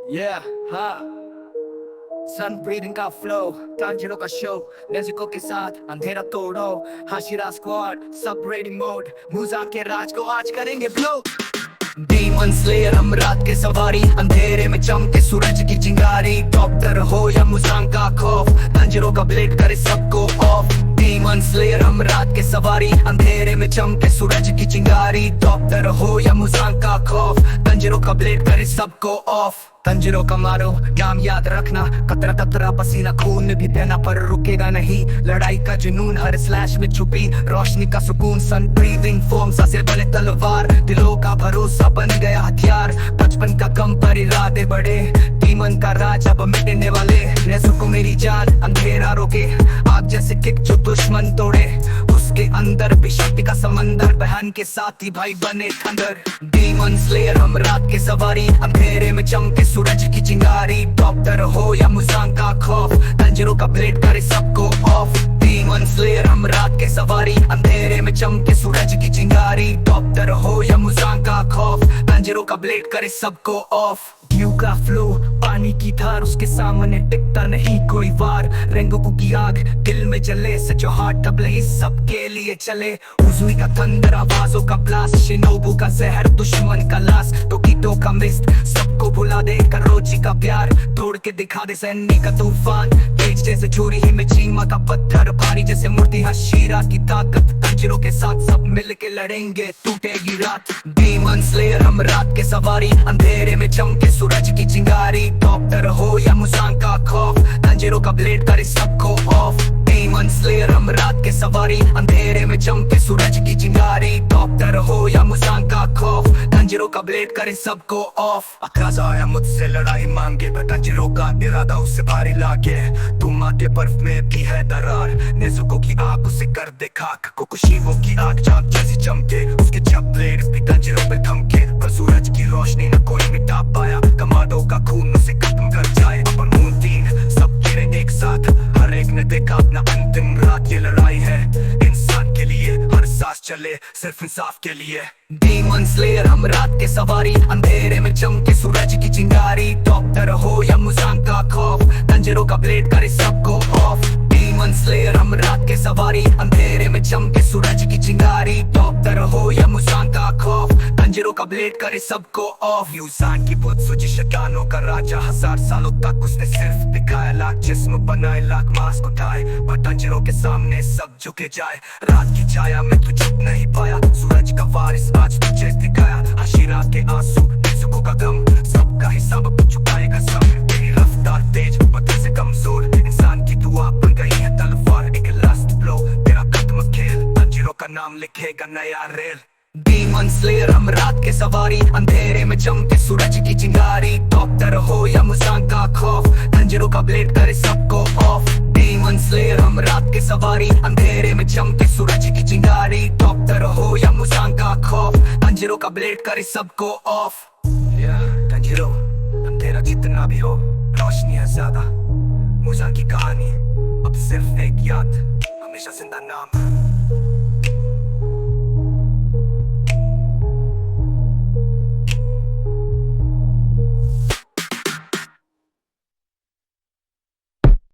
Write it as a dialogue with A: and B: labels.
A: Yeah, हाँ sun breathing का flow, Tanjiro का शो, नेज़ुको के साथ अंधेरा तोड़ो, हाशिरा स्क्वाड, सब रेडिंग मोड, मुज़ा के राज को आज करेंगे ब्लो। डीमन स्लेयर हम रात के सवारी, अंधेरे में चमके सूरज की चिंगारी, डॉक्टर हो या मुज़ांग का खौफ, तांजिरो का ब्लेड करे सबको ऑफ। डीमन स्लेयर हम रात के सवारी, अंधेरे में चमके सूरज की चिंगारी, डॉक्टर हो या मुज़ांग का खौफ, तांजिरो का ब्लेड करे सबको ऑफ। तंजीरों का मारो नाम याद रखना, कतरा कतरा पसीना खून भी बहना पर रुकेगा नहीं, लड़ाई का जुनून हर स्लैश में छुपी, रोशनी का सुकून सन ब्रीदिंग फॉर्म से बने तलवार, दिलों का भरोसा बन गया हथियार, बचपन का गम पर इरादे बड़े, डीमन का राज अब मिटने वाले, नेज़ुको मेरी जान अंधेरा रोके, आग जैसे किक जो दुश्मन तोड़े, उसके अंदर भी शक्ति का समंदर, बहन के साथी भाई बने थंडर। डीमन स्लेयर हम रात के सवारी, अंधेरे में चमके सूरज की चिंगारी, डॉक्टर हो या मुज़ांग का खौफ, तांजिरो का ब्लेड करे सबको ऑफ। डीमन स्लेयर हम रात के सवारी, अंधेरे में चमके सूरज की चिंगारी, डॉक्टर हो या मुज़ांग का खौफ, तांजिरो का ब्लेड करे सबको ऑफ। व्यू का फ्लो पानी की धार, उसके सामने टिकता नहीं कोई वार, रेंगोकू की आग दिल में जले, सचो हार्ट डबले सबके लिए चले, उज़ुई का थंडर आवाजों का ब्लास्ट, शिनोबू का जहर दुश्मन का लाश, टोकिटो का मिस्ट सबको भुला दे, करोची का प्यार तोड़ के दिखा दे, सैनी का तूफान तेज जैसे छुरी ही में चीमा का पत्थर, भारी जैसे मूर्ति हाशिरा की ताकत, तांजिरो के साथ सब मिल के लड़ेंगे टूटेगी रात। डीमन स्लेयर हम रात के सवारी, अंधेरे में चमके सूरज की चिंगारी, डॉक्टर हो या मुज़ांग का खौफ, तांजिरो का ब्लेड करे सबको ऑफ। डीमन स्लेयर हम रात के सवारी, अंधेरे में चमके सूरज की चिंगारी, डॉक्टर हो या मुज़ांग का खौफ, तांजिरो का ब्लेड करे सबको ऑफ। अकाज़ा आया मुझसे लड़ाई मांगे, पर तांजिरो का इरादा उससे भारी लागे, तुम आते बर्फ में भी है दरार, नेज़ुको की आग उसे कर दे खाक, कोकुशिबो की आग चाक जैसी चमके, उसके जब ब्लेड भी तांजिरो पे थमके, पर सूरज की रोशनी न कोई मिटा पाया, कमांडो का खून उसे खत्म कर जाए, अपन मून तीन सब गिरे एक साथ, हर एक ने देखा अपना अंतिम रात, ये लड़ाई है इंसान के लिए, हर सांस चले सिर्फ इंसाफ के लिए। डीमन स्लेयर हम रात के सवारी, अंधेरे में चमके सूरज की चिंगारी, डॉक्टर हो या मुज़ांग का खौफ, तांजिरो का ब्लेड करे सबको ऑफ। डीमन स्लेयर हम रात के सवारी, अंधेरे में चमके सूरज की चिंगारी, डॉक्टर हो या मुज़ांग का खौफ, तांजिरो का ब्लेड करे सबको ऑफ। यूज़ान की बुत सूझी शैतानों का राजा, 1000 सालों तक उसने सिर्फ दिखाया, लाख जिस्म बनाए लाख मास्क उठाए, पर तांजिरो के सामने सब झुके जाए, रात की छाया में तू छुप नहीं पाया, सूरज का वारिस आज तुझे दिखाया, हाशिरा के आंसू नेज़ुको का गम, सबका हिसाब अब चुकाएगा सब, तेरी रफ्तार तेज पत्थर से कमजोर, इंसान की दुआ बन गई है तलवार, एक लास्ट ब्लो तेरा खत्म खेल, तांजिरो का नाम लिखेगा नया रेल। डीमन स्लेयर हम रात के सवारी, अंधेरे में चमके सूरज की चिंगारी, डॉक्टर हो या मुज़ांग का खौफ, तांजिरो का ब्लेड करे सबको ऑफ। डीमन स्लेयर हम रात के सवारी, अंधेरे में चमके सूरज की चिंगारी, डॉक्टर हो या मुज़ांग का खौफ, तांजिरो का ब्लेड करे सबको ऑफ। तांजिरो अंधेरा जितना भी हो, रोशनी है ज्यादा, मुज़ांग की कहानी अब सिर्फ एक याद, हमेशा जिंदा नाम।